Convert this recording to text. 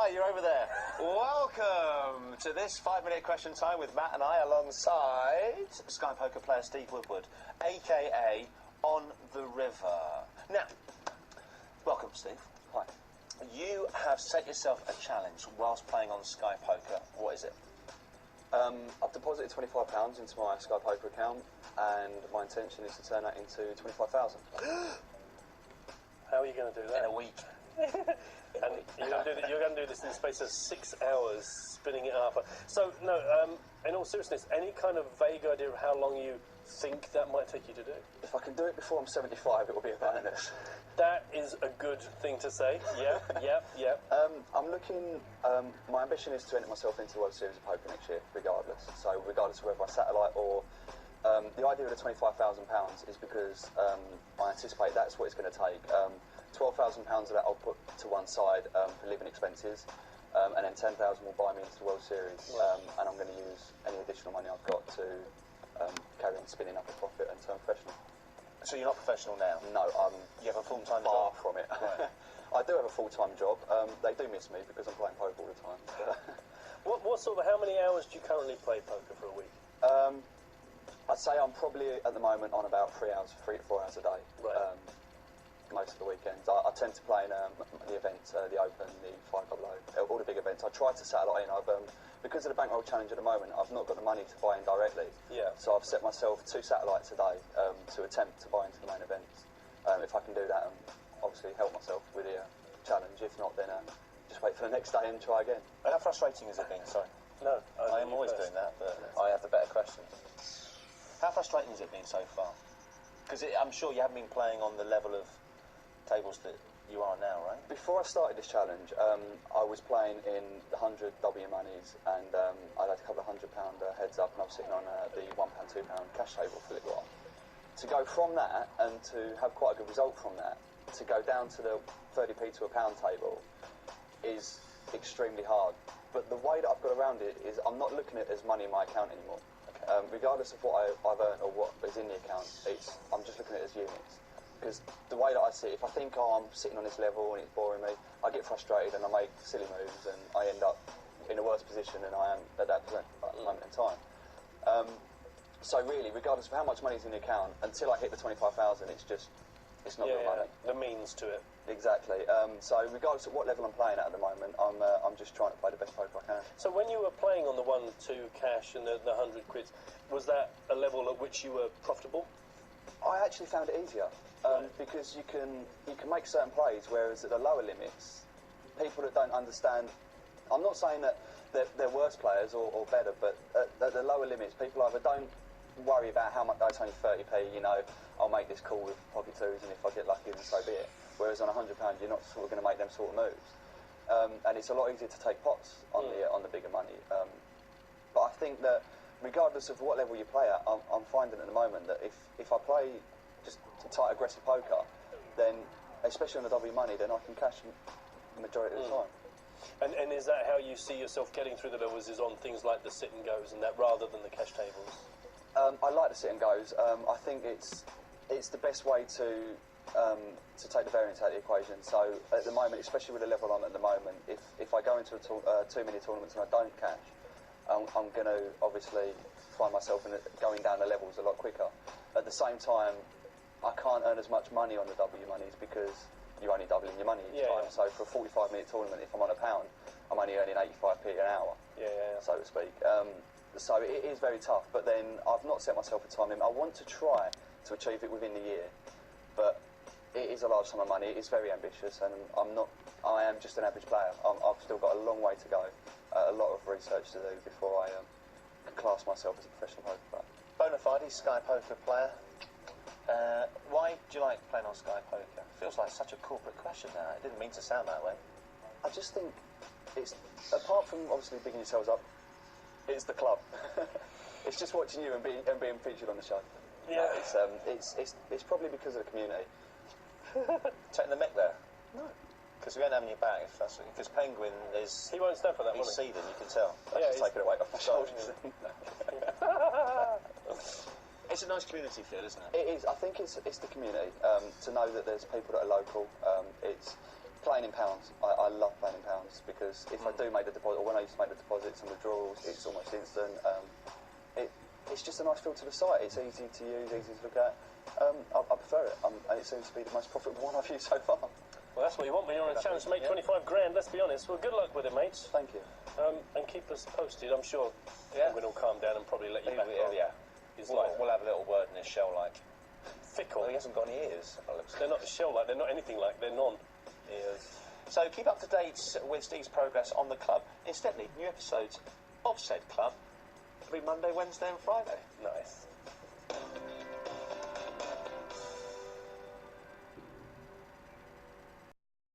Hi, you're over there. Welcome to this 5-minute question time with Matt and I alongside Sky Poker player Steve Woodward, a.k.a. On the River. Now, welcome, Steve. Hi. You have set yourself a challenge whilst playing on Sky Poker. What is it? I've deposited £25 into my Sky Poker account, and my intention is to turn that into 25,000. How are you going to do that? In a week. And you're going to do this in the space of 6 hours, spinning it up. So, no, in all seriousness, any kind of vague idea of how long you think that might take you to do? If I can do it before I'm 75, it will be a bonus. That is a good thing to say. Yeah. I'm looking... my ambition is to enter myself into the World Series of Poker next year, regardless. So, regardless of whether by satellite or... the idea of the £25,000 is because I anticipate that's what it's going to take. £12,000 of that I'll put to one side for living expenses, and then £10,000 will buy me into the World Series, and I'm going to use any additional money I've got to carry on spinning up a profit and turn professional. So you're not professional now? No, You have a full-time far job? from it. Right. I do have a full-time job. They do miss me because I'm playing poker all the time. What sort of, how many hours do you currently play poker for a week? I'd say I'm probably at the moment on about 3 to 4 hours a day. Right. Most of the weekends. I tend to play in the events, the Open, the 500, all the big events. I try to satellite in. Because of the Bankroll Challenge at the moment, I've not got the money to buy in directly. Yeah. So I've set myself 2 satellites a day to attempt to buy into the main events. If I can do that and obviously help myself with the challenge. If not, then just wait for the next day and try again. How frustrating has it been? Sorry. No. I am always doing that, but I have the better questions. How frustrating has it been so far? Because I'm sure you haven't been playing on the level of tables that you are now, right? Before I started this challenge, I was playing in the 100 W monies, and I had a couple of £100 heads up, and I was sitting on the £1, £2 cash table for a little while. To go from that and to have quite a good result from that, to go down to the 30p to a pound table is extremely hard. But the way that I've got around it is I'm not looking at it as money in my account anymore. Okay. Regardless of what I've earned or what is in the account, I'm just looking at it as units. Because the way that I see it, if I think I'm sitting on this level and it's boring me, I get frustrated and I make silly moves and I end up in a worse position than I am at that moment in time. So really, regardless of how much money's in the account, until I hit the 25,000, it's not good money. The means to it. Exactly. So regardless of what level I'm playing at the moment, I'm just trying to play the best poker I can. So when you were playing on the 1-2 cash and the 100 quids, was that a level at which you were profitable? I actually found it easier because you can make certain plays, whereas at the lower limits, people that don't understand. I'm not saying that they're worse players or better, but at the lower limits, people either don't worry about how much. It's only 30p. You know, I'll make this call with pocket twos, and if I get lucky, then so be it. Whereas on £100, you're not sort of going to make them sort of moves, and it's a lot easier to take pots on the bigger money. But I think that regardless of what level you play at, I'm finding at the moment that if I play just tight, aggressive poker, then, especially on the W money, then I can cash the majority of the time. And is that how you see yourself getting through the levels, is on things like the sit and goes and that, rather than the cash tables? I like the sit and goes. I think it's the best way to take the variance out of the equation. So at the moment, especially with the level I'm at the moment, if I go into a 2-minute tournament and I don't cash, I'm going to obviously find myself going down the levels a lot quicker. At the same time, I can't earn as much money on the W monies because you're only doubling your money each time. So for a 45-minute tournament, if I'm on a pound, I'm only earning 85p an hour, so to speak. So it is very tough, but then I've not set myself a time limit. I want to try to achieve it within the year, but it is a large sum of money. It is very ambitious, and I am just an average player. I've still got a long way to go, a lot of research to do before I can class myself as a professional poker player. Bona fide Sky Poker player. Why do you like playing on Sky Poker? Feels like such a corporate question now. It didn't mean to sound that way. I just think it's, apart from obviously bigging yourselves up, it's the club. It's just watching you and being featured on the show. Yeah. It's probably because of the community. Taking the mick there? No. Because we ain't having your back, because Penguin is... He won't stand for that, he's will he? seething, you can tell. I've just taken it away off my shoulders. It's a nice community feel, isn't it? It is. I think it's the community. To know that there's people that are local. It's playing in pounds. I love playing in pounds because if I do make the deposit, or when I used to make the deposits and withdrawals, it's almost instant. It's just a nice feel to the site. It's easy to use, easy to look at. I prefer it, and it seems to be the most profitable one I've used so far. Well, that's what you want when you're on a challenge to make 25 grand, let's be honest. Well, good luck with it, mates. Thank you. And keep us posted. I'm sure Edwin will calm down and probably let you back on. Yeah. We'll have a little word in his shell-like. Fickle. Well, he hasn't got any ears. They're not shell-like, they're not anything like, they're non. Ears. So keep up to date with Steve's progress on the club. Incidentally, new episodes of said club every Monday, Wednesday and Friday. Nice.